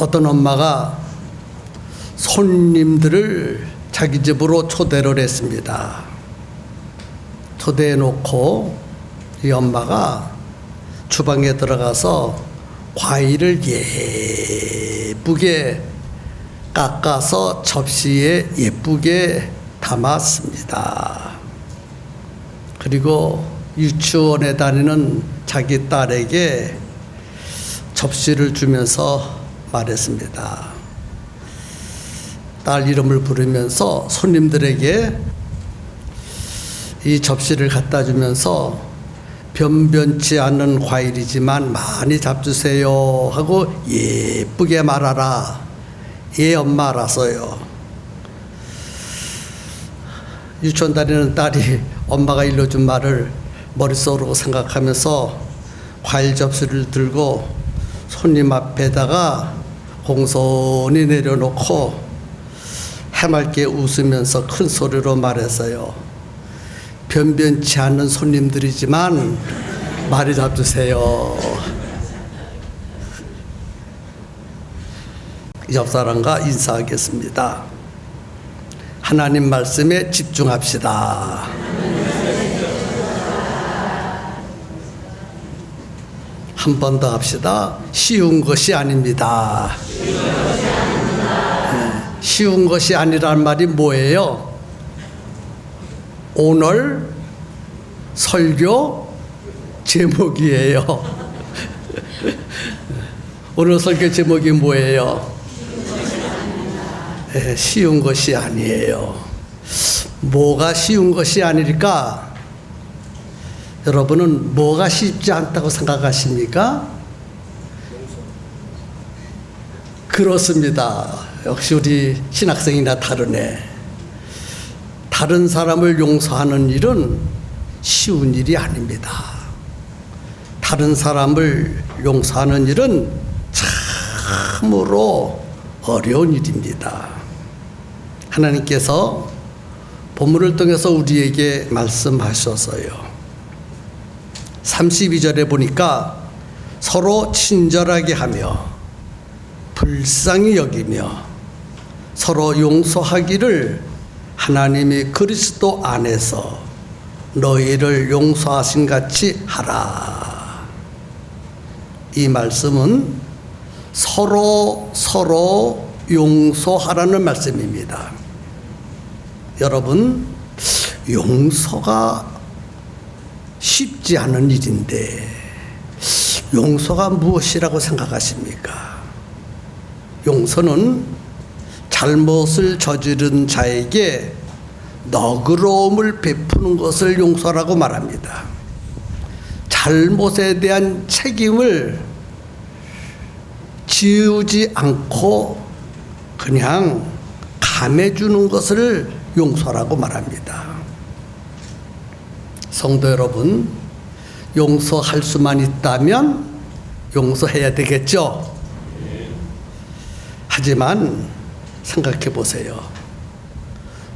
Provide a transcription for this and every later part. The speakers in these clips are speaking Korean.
어떤 엄마가 손님들을 자기 집으로 초대를 했습니다. 초대해 놓고 이 엄마가 주방에 들어가서 과일을 예쁘게 깎아서 접시에 예쁘게 담았습니다. 그리고 유치원에 다니는 자기 딸에게 접시를 주면서 말했습니다. 딸 이름을 부르면서 손님들에게 이 접시를 갖다 주면서 변변치 않는 과일이지만 많이 잡수세요 하고 예쁘게 말하라. 예, 엄마 알았어요. 유치원 다니는 딸이 엄마가 일러준 말을 머릿속으로 생각하면서 과일 접시를 들고 손님 앞에다가 공손히 내려놓고 해맑게 웃으면서 큰 소리로 말했어요. 변변치 않은 손님들이지만 많이 잡수세요. 옆 사람과 인사하겠습니다. 하나님 말씀에 집중합시다. 한 번 더 합시다. 쉬운 것이 아닙니다. 쉬운 것이 아니란 말이 뭐예요? 오늘 설교 제목이에요. 오늘 설교 제목이 뭐예요? 쉬운 것이 아니에요. 뭐가 쉬운 것이 아닐까? 여러분은 뭐가 쉽지 않다고 생각하십니까? 그렇습니다. 역시 우리 신학생이나 다르네. 다른 사람을 용서하는 일은 쉬운 일이 아닙니다. 다른 사람을 용서하는 일은 참으로 어려운 일입니다. 하나님께서 본문을 통해서 우리에게 말씀하셨어요. 32절에 보니까 서로 친절하게 하며 불쌍히 여기며 서로 용서하기를 하나님이 그리스도 안에서 너희를 용서하신 같이 하라. 이 말씀은 서로 용서하라는 말씀입니다. 여러분, 용서가 쉽지 않은 일인데 용서가 무엇이라고 생각하십니까? 용서는 잘못을 저지른 자에게 너그러움을 베푸는 것을 용서라고 말합니다. 잘못에 대한 책임을 지우지 않고 그냥 감해주는 것을 용서라고 말합니다. 성도 여러분, 용서할 수만 있다면 용서해야 되겠죠? 하지만 생각해 보세요.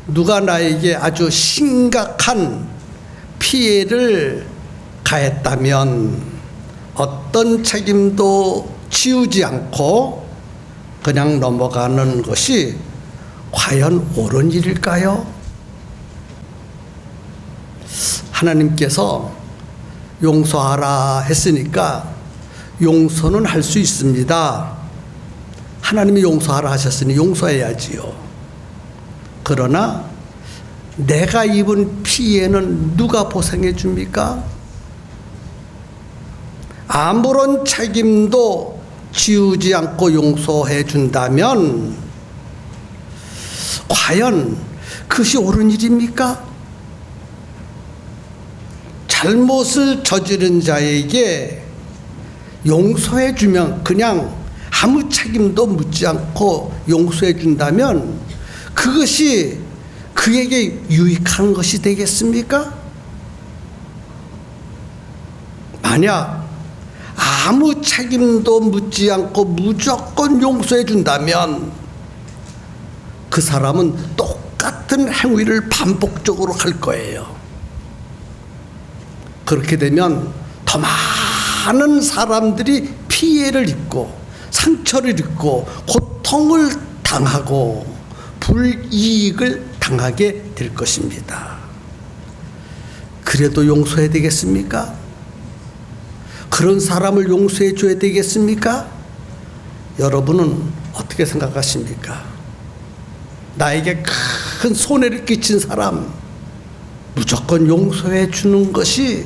누가 나에게 아주 심각한 피해를 가했다면 어떤 책임도 지우지 않고 그냥 넘어가는 것이 과연 옳은 일일까요? 하나님께서 용서하라 했으니까 용서는 할 수 있습니다. 하나님이 용서하라 하셨으니 용서해야지요. 그러나 내가 입은 피해는 누가 보상해 줍니까? 아무런 책임도 지우지 않고 용서해 준다면 과연 그것이 옳은 일입니까? 잘못을 저지른 자에게 용서해 주면 그냥 아무 책임도 묻지 않고 용서해 준다면 그것이 그에게 유익한 것이 되겠습니까? 만약 아무 책임도 묻지 않고 무조건 용서해 준다면 그 사람은 똑같은 행위를 반복적으로 할 거예요. 그렇게 되면 더 많은 사람들이 피해를 입고 상처를 입고 고통을 당하고 불이익을 당하게 될 것입니다. 그래도 용서해야 되겠습니까? 그런 사람을 용서해 줘야 되겠습니까? 여러분은 어떻게 생각하십니까? 나에게 큰 손해를 끼친 사람 무조건 용서해 주는 것이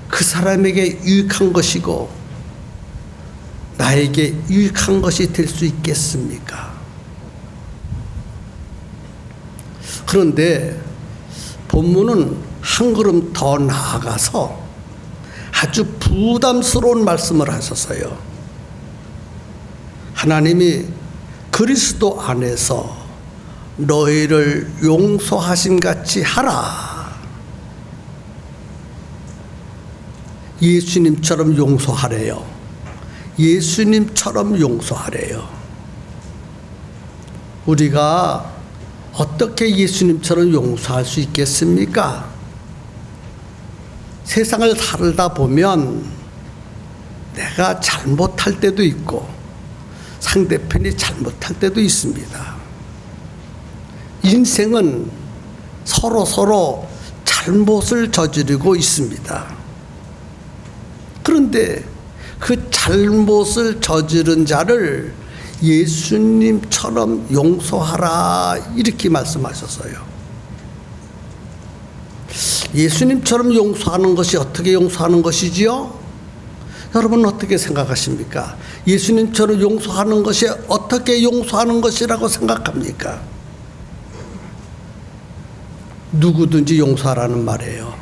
그 사람에게 유익한 것이고 나에게 유익한 것이 될 수 있겠습니까? 그런데 본문은 한 걸음 더 나아가서 아주 부담스러운 말씀을 하셨어요. 하나님이 그리스도 안에서 너희를 용서하심 같이 하라. 예수님처럼 용서하래요. 예수님처럼 용서하래요. 우리가 어떻게 예수님처럼 용서할 수 있겠습니까? 세상을 살다 보면 내가 잘못할 때도 있고 상대편이 잘못할 때도 있습니다. 인생은 서로 잘못을 저지르고 있습니다. 그런데 그 잘못을 저지른 자를 예수님처럼 용서하라 이렇게 말씀하셨어요. 예수님처럼 용서하는 것이 어떻게 용서하는 것이지요? 여러분 어떻게 생각하십니까? 예수님처럼 용서하는 것이 어떻게 용서하는 것이라고 생각합니까? 누구든지 용서하라는 말이에요.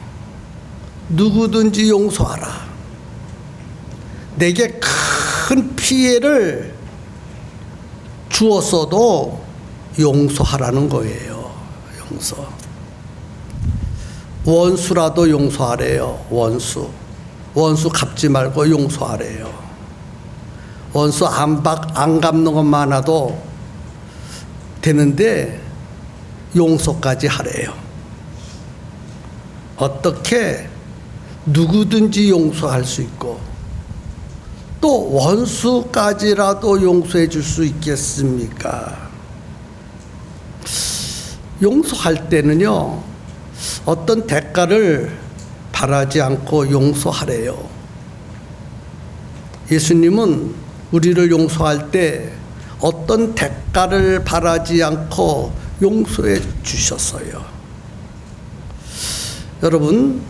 누구든지 용서하라. 내게 큰 피해를 주었어도 용서하라는 거예요. 용서. 원수라도 용서하래요. 원수 갚지 말고 용서하래요. 원수 안 갚는 것 많아도 되는데 용서까지 하래요. 어떻게 누구든지 용서할 수 있고 또 원수까지라도 용서해 줄 수 있겠습니까? 용서할 때는요, 어떤 대가를 바라지 않고 용서하래요. 예수님은 우리를 용서할 때 어떤 대가를 바라지 않고 용서해 주셨어요. 여러분,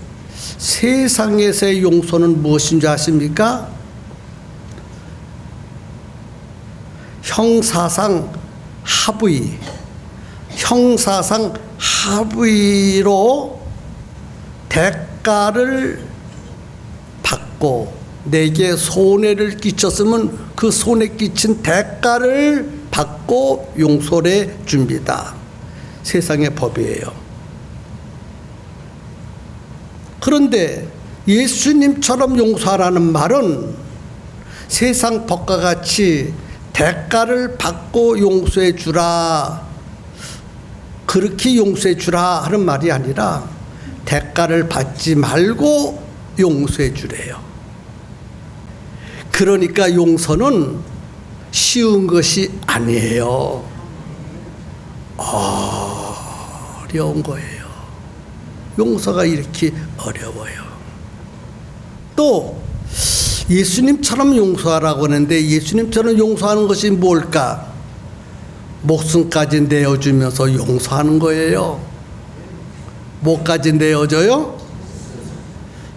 세상에서의 용서는 무엇인지 아십니까? 형사상 합의로 대가를 받고 내게 손해를 끼쳤으면 그 손해 끼친 대가를 받고 용서를 해 줍니다. 세상의 법이에요. 그런데 예수님처럼 용서하라는 말은 세상 법과 같이 대가를 받고 용서해 주라, 그렇게 용서해 주라 하는 말이 아니라 대가를 받지 말고 용서해 주래요. 그러니까 용서는 쉬운 것이 아니에요. 어려운 거예요. 용서가 이렇게 어려워요. 또 예수님처럼 용서하라고 하는데 예수님처럼 용서하는 것이 뭘까? 목숨까지 내어주면서 용서하는 거예요. 뭐까지 내어줘요?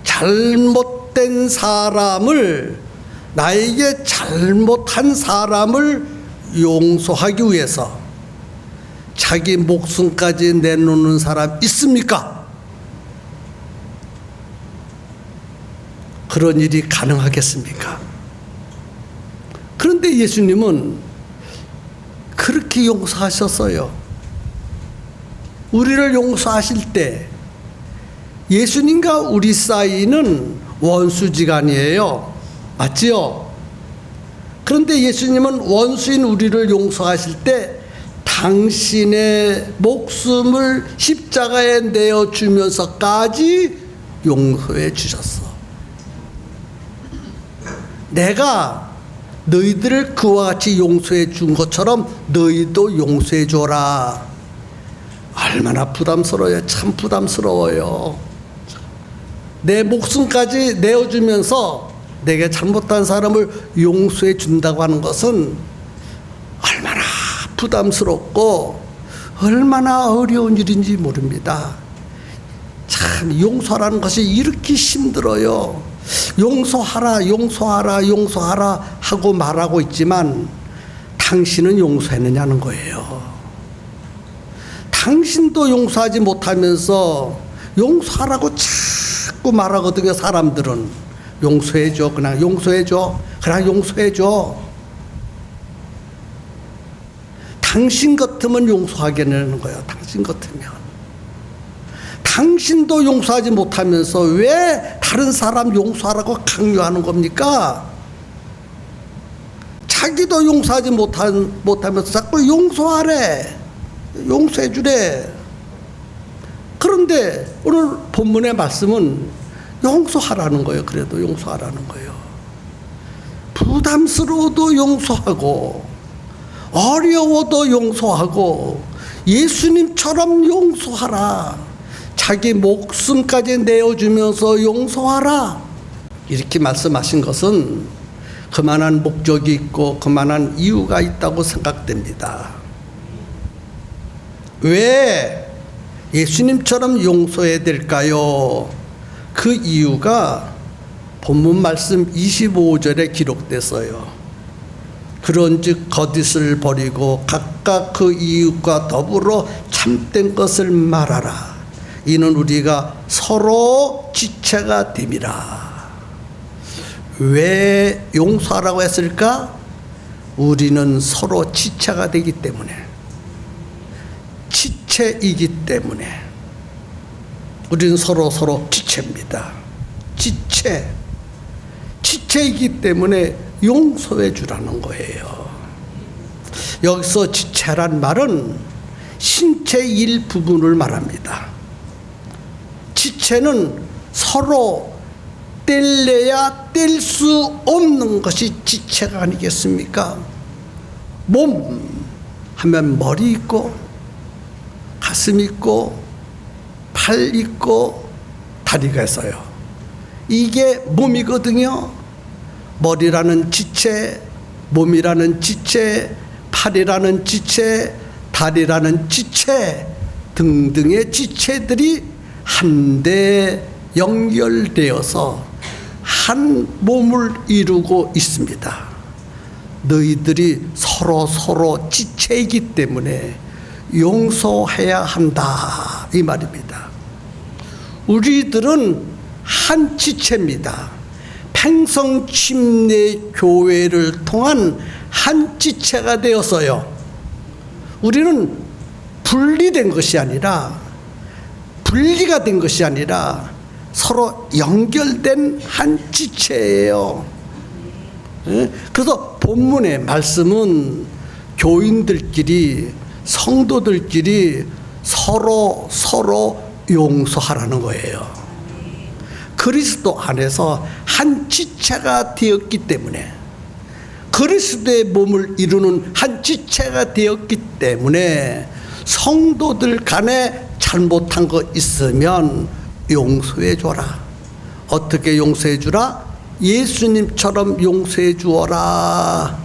잘못된 사람을, 나에게 잘못한 사람을 용서하기 위해서 자기 목숨까지 내놓는 사람 있습니까? 그런 일이 가능하겠습니까? 그런데 예수님은 그렇게 용서하셨어요. 우리를 용서하실 때 예수님과 우리 사이는 원수지간이에요. 맞지요? 그런데 예수님은 원수인 우리를 용서하실 때 당신의 목숨을 십자가에 내어주면서까지 용서해 주셨어. 내가 너희들을 그와 같이 용서해 준 것처럼 너희도 용서해 줘라. 얼마나 부담스러워요. 참 부담스러워요. 내 목숨까지 내어주면서 내게 잘못한 사람을 용서해 준다고 하는 것은 얼마나 부담스럽고 얼마나 어려운 일인지 모릅니다. 참 용서라는 것이 이렇게 힘들어요. 용서하라, 용서하라, 용서하라 하고 말하고 있지만 당신은 용서했느냐는 거예요. 당신도 용서하지 못하면서 용서하라고 자꾸 말하거든요. 사람들은 용서해줘, 그냥 용서해줘, 그냥 용서해줘. 당신 같으면 용서하겠냐는 거예요. 당신 같으면. 당신도 용서하지 못하면서 왜 다른 사람 용서하라고 강요하는 겁니까? 자기도 용서하지 못하면서 자꾸 용서하래, 용서해 주래. 그런데 오늘 본문의 말씀은 용서하라는 거예요. 그래도 용서하라는 거예요. 부담스러워도 용서하고 어려워도 용서하고 예수님처럼 용서하라. 자기 목숨까지 내어주면서 용서하라. 이렇게 말씀하신 것은 그만한 목적이 있고 그만한 이유가 있다고 생각됩니다. 왜 예수님처럼 용서해야 될까요? 그 이유가 본문 말씀 25절에 기록됐어요. 그런즉 거짓을 버리고 각각 그 이웃과 더불어 참된 것을 말하라. 이는 우리가 서로 지체가 됨이라. 왜 용서하라고 했을까? 우리는 서로 지체가 되기 때문에, 지체이기 때문에. 우리는 서로 지체입니다. 지체이기 때문에 용서해 주라는 거예요. 여기서 지체란 말은 신체 일부분을 말합니다. 지체는 서로 뗄래야 뗄 수 없는 것이 지체가 아니겠습니까? 몸 하면 머리 있고 가슴 있고 팔 있고 다리가 있어요. 이게 몸이거든요. 머리라는 지체, 몸이라는 지체, 팔이라는 지체, 다리라는 지체 등등의 지체들이 한데 연결되어서 한 몸을 이루고 있습니다. 너희들이 서로 지체이기 때문에 용서해야 한다, 이 말입니다. 우리들은 한 지체입니다. 팽성침례교회를 통한 한 지체가 되었어요. 우리는 분리된 것이 아니라, 분리가 된 것이 아니라 서로 연결된 한 지체예요. 그래서 본문의 말씀은 교인들끼리, 성도들끼리 서로 용서하라는 거예요. 그리스도 안에서 한 지체가 되었기 때문에, 그리스도의 몸을 이루는 한 지체가 되었기 때문에 성도들 간에 잘못한 거 있으면 용서해 줘라. 어떻게 용서해 주라? 예수님처럼 용서해 주어라.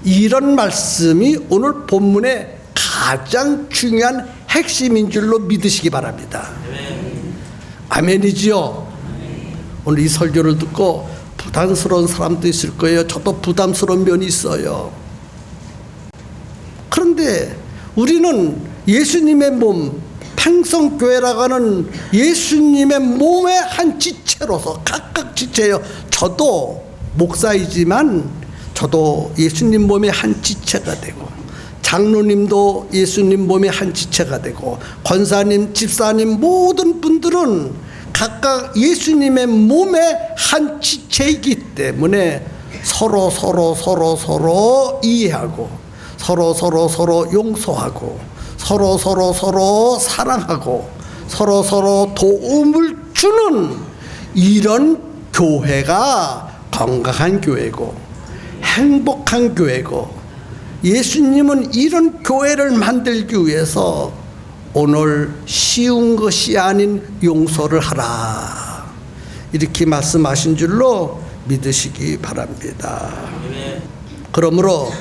이런 말씀이 오늘 본문의 가장 중요한 핵심인 줄로 믿으시기 바랍니다. 아멘이지요? 오늘 이 설교를 듣고 부담스러운 사람도 있을 거예요. 저도 부담스러운 면이 있어요. 그런데 우리는 예수님의 몸, 팽성교회라고 하는 예수님의 몸의 한 지체로서, 각각 지체예요. 저도 목사이지만 저도 예수님 몸의 한 지체가 되고, 장로님도 예수님 몸의 한 지체가 되고, 권사님, 집사님 모든 분들은 각각 예수님의 몸의 한 지체이기 때문에 서로 이해하고, 서로 용서하고, 서로 사랑하고, 서로 도움을 주는 이런 교회가 건강한 교회고, 행복한 교회고, 예수님은 이런 교회를 만들기 위해서 오늘 쉬운 것이 아닌 용서를 하라, 이렇게 말씀하신 줄로 믿으시기 바랍니다. 그러므로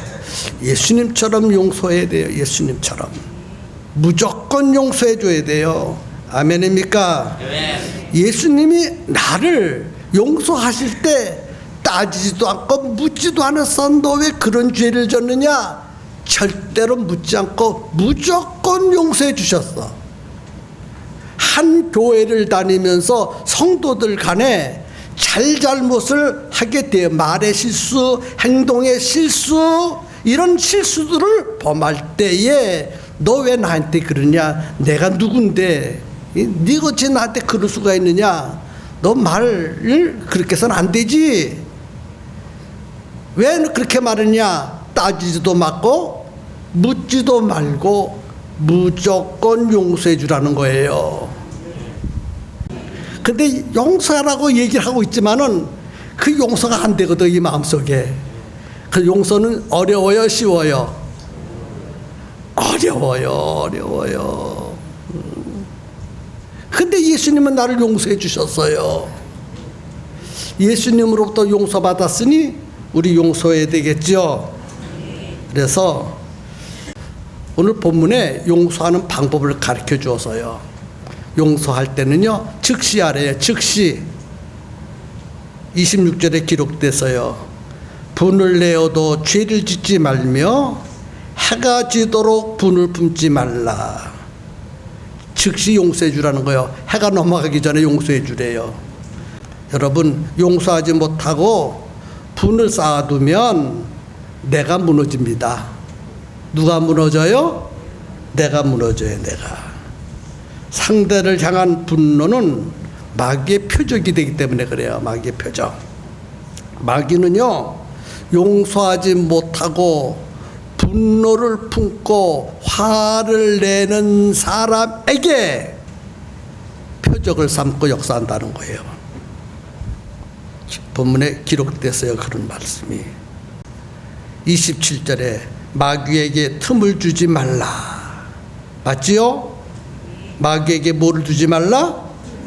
예수님처럼 용서해야 돼요. 예수님처럼 무조건 용서해 줘야 돼요. 아멘입니까? 예수님이 나를 용서하실 때 따지지도 않고 묻지도 않았어. 너 왜 그런 죄를 졌느냐? 절대로 묻지 않고 무조건 용서해 주셨어. 한 교회를 다니면서 성도들 간에 잘못을 하게 돼요. 말의 실수, 행동의 실수, 이런 실수들을 범할 때에 너 왜 나한테 그러냐? 내가 누군데? 네가 어찌 나한테 그럴 수가 있느냐? 너 말을 그렇게 해서는 안 되지. 왜 그렇게 말했냐? 따지지도 말고 묻지도 말고 무조건 용서해 주라는 거예요. 근데 용서하라고 얘기를 하고 있지만은 그 용서가 안 되거든, 이 마음속에. 그 용서는 어려워요, 쉬워요? 어려워요. 근데 예수님은 나를 용서해 주셨어요. 예수님으로부터 용서받았으니 우리 용서해야 되겠죠. 그래서 오늘 본문에 용서하는 방법을 가르쳐 주어서요, 용서할 때는요 즉시 하래요. 즉시. 26절에 기록돼서요, 분을 내어도 죄를 짓지 말며 해가 지도록 분을 품지 말라. 즉시 용서해 주라는 거예요. 해가 넘어가기 전에 용서해 주래요. 여러분, 용서하지 못하고 분을 쌓아두면 내가 무너집니다. 누가 무너져요? 내가 무너져요. 내가. 상대를 향한 분노는 마귀의 표적이 되기 때문에 그래요. 마귀의 표적. 마귀는요, 용서하지 못하고 분노를 품고 화를 내는 사람에게 표적을 삼고 역사한다는 거예요. 본문에 기록됐어요, 그런 말씀이. 27절에 마귀에게 틈을 주지 말라. 맞지요? 마귀에게 뭐를 주지 말라?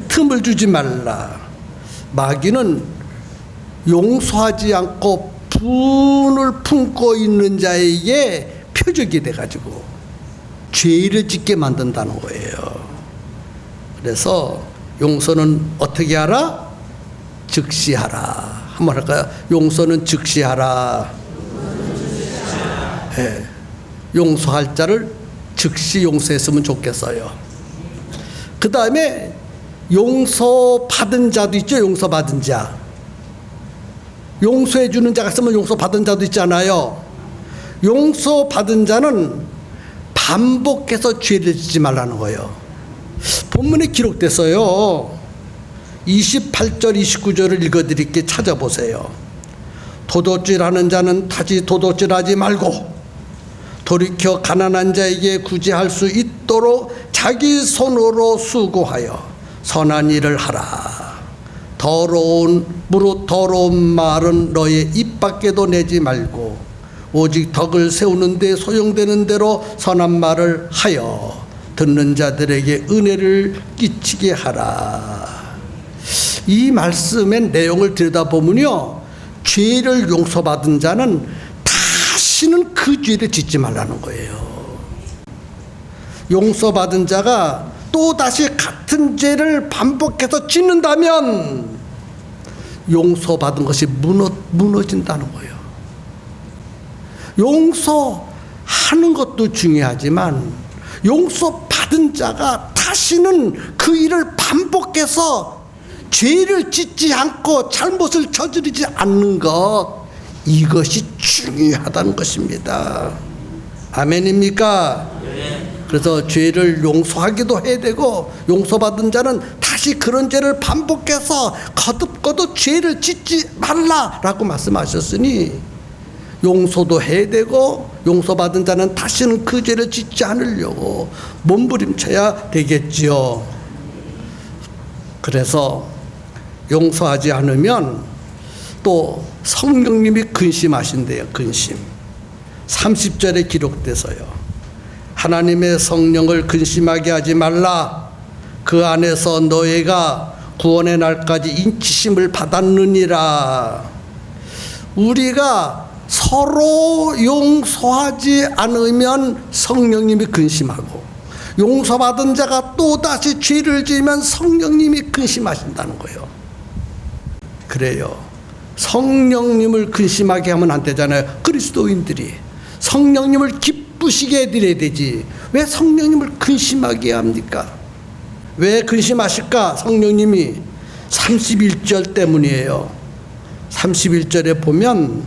틈을 주지 말라. 마귀는 용서하지 않고 분을 품고 있는 자에게 표적이 돼가지고 죄를 짓게 만든다는 거예요. 그래서 용서는 어떻게 하라? 즉시 하라. 한번 할까요? 용서는 즉시 하라. 네. 용서할 자를 즉시 용서했으면 좋겠어요. 그 다음에 용서받은 자도 있죠. 용서받은 자. 용서해 주는 자가 있으면 용서받은 자도 있잖아요. 용서받은 자는 반복해서 죄를 짓지 말라는 거예요. 본문에 기록됐어요. 28절 29절을 읽어드릴게. 찾아보세요. 도둑질하는 자는 다시 도둑질하지 말고 돌이켜 가난한 자에게 구제할 수 있도록 자기 손으로 수고하여 선한 일을 하라. 더러운 말은 너의 입 밖에도 내지 말고 오직 덕을 세우는 데 소용되는 대로 선한 말을 하여 듣는 자들에게 은혜를 끼치게 하라. 이 말씀의 내용을 들여다보면요, 죄를 용서받은 자는 다시는 그 죄를 짓지 말라는 거예요. 용서받은 자가 또다시 같은 죄를 반복해서 짓는다면 용서받은 것이 무너진다는 거예요. 용서하는 것도 중요하지만 용서받은 자가 다시는 그 일을 반복해서 죄를 짓지 않고 잘못을 저지르지 않는 것, 이것이 중요하다는 것입니다. 아멘입니까? 그래서 죄를 용서하기도 해야 되고, 용서받은 자는 다시 그런 죄를 반복해서 거듭 죄를 짓지 말라라고 말씀하셨으니 용서도 해야 되고, 용서받은 자는 다시는 그 죄를 짓지 않으려고 몸부림쳐야 되겠지요. 그래서 용서하지 않으면 또 성령님이 근심하신대요. 근심. 30절에 기록돼서요. 하나님의 성령을 근심하게 하지 말라. 그 안에서 너희가 구원의 날까지 인치심을 받았느니라. 우리가 서로 용서하지 않으면 성령님이 근심하고, 용서받은 자가 또다시 죄를 지으면 성령님이 근심하신다는 거예요. 그래요. 성령님을 근심하게 하면 안 되잖아요. 그리스도인들이 성령님을 기쁘시게 해드려야 되지. 왜 성령님을 근심하게 합니까? 왜 근심하실까? 성령님이 31절 때문이에요. 31절에 보면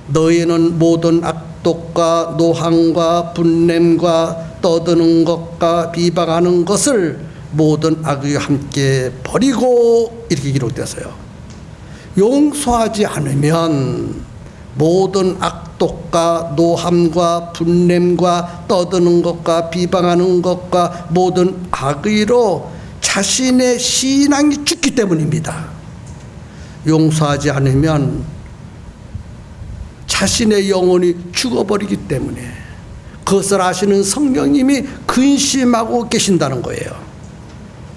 너희는 모든 악독과 노함과 분냄과 떠드는 것과 비방하는 것을 모든 악의와 함께 버리고, 이렇게 기록되었어요. 용서하지 않으면 모든 악독과 노함과 분냄과 떠드는 것과 비방하는 것과 모든 악의로 자신의 신앙이 죽기 때문입니다. 용서하지 않으면 자신의 영혼이 죽어버리기 때문에 그것을 아시는 성령님이 근심하고 계신다는 거예요.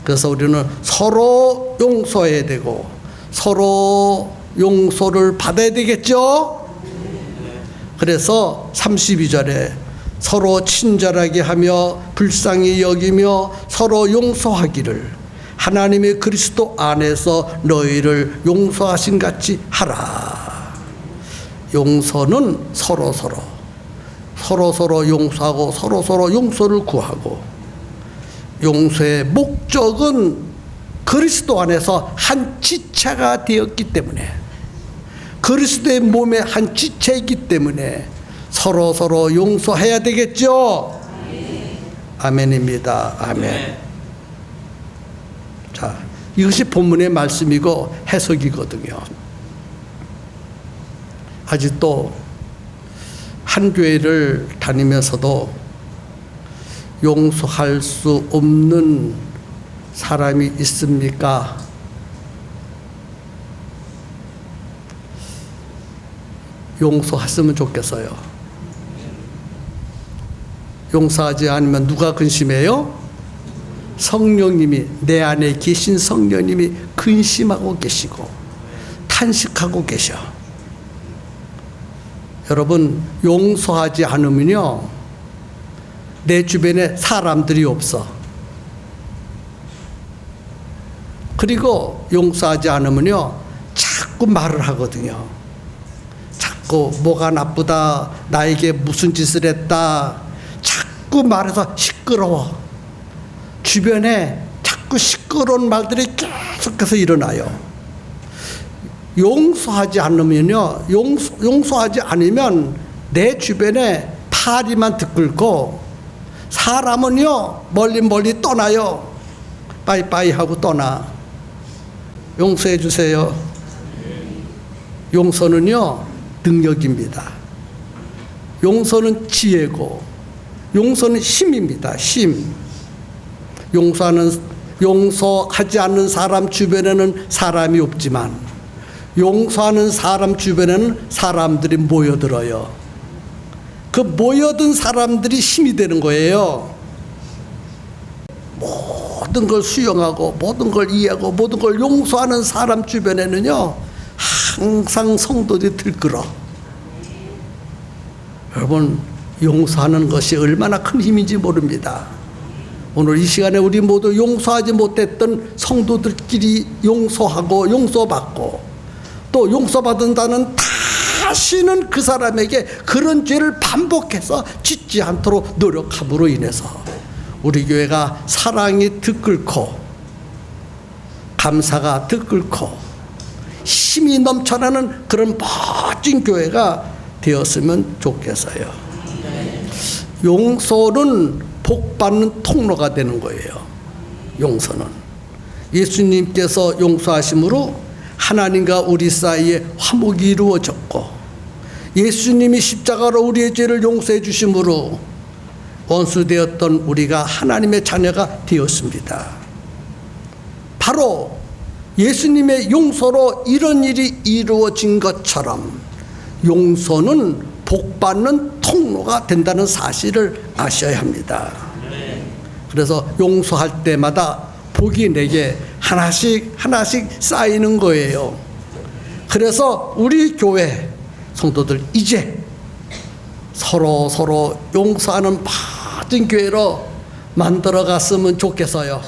그래서 우리는 서로 용서해야 되고 서로 용서를 받아야 되겠죠? 그래서 32절에 서로 친절하게 하며 불쌍히 여기며 서로 용서하기를 하나님의 그리스도 안에서 너희를 용서하신 같이 하라. 용서는 서로 용서하고 서로 용서를 구하고, 용서의 목적은 그리스도 안에서 한 지체가 되었기 때문에, 그리스도의 몸의 한 지체이기 때문에 서로 용서해야 되겠죠? 아멘입니다. 아멘. 자, 이것이 본문의 말씀이고 해석이거든요. 아직도 한 교회를 다니면서도 용서할 수 없는 사람이 있습니까? 용서했으면 좋겠어요. 용서하지 않으면 누가 근심해요? 성령님이, 내 안에 계신 성령님이 근심하고 계시고 탄식하고 계셔. 여러분, 용서하지 않으면요, 내 주변에 사람들이 없어. 그리고 용서하지 않으면요, 자꾸 말을 하거든요. 자꾸 뭐가 나쁘다, 나에게 무슨 짓을 했다, 자꾸 말해서 시끄러워. 주변에 자꾸 시끄러운 말들이 계속해서 일어나요. 용서하지 않으면요, 용서하지 않으면 내 주변에 파리만 들끓고 사람은요 멀리 떠나요. 빠이빠이 하고 떠나. 용서해 주세요. 용서는요 능력입니다. 용서는 지혜고, 용서는 힘입니다. 힘. 용서하지 않는 사람 주변에는 사람이 없지만, 용서하는 사람 주변에는 사람들이 모여들어요. 그 모여든 사람들이 힘이 되는 거예요. 모든 걸 수용하고 모든 걸 이해하고 모든 걸 용서하는 사람 주변에는요 항상 성도들이 들끓어. 여러분, 용서하는 것이 얼마나 큰 힘인지 모릅니다. 오늘 이 시간에 우리 모두 용서하지 못했던 성도들끼리 용서하고 용서받고, 또 용서받은 자는 다시는 그 사람에게 그런 죄를 반복해서 짓지 않도록 노력함으로 인해서 우리 교회가 사랑이 들끓고 감사가 들끓고 힘이 넘쳐나는 그런 멋진 교회가 되었으면 좋겠어요. 용서는 복받는 통로가 되는 거예요. 용서는 예수님께서 용서하심으로 하나님과 우리 사이에 화목이 이루어졌고, 예수님이 십자가로 우리의 죄를 용서해 주심으로 원수되었던 우리가 하나님의 자녀가 되었습니다. 바로 예수님의 용서로 이런 일이 이루어진 것처럼 용서는 복받는 통로가 된다는 사실을 아셔야 합니다. 그래서 용서할 때마다 복이 내게 하나씩 쌓이는 거예요. 그래서 우리 교회 성도들 이제 서로 용서하는 모든 교회로 만들어 갔으면 좋겠어요.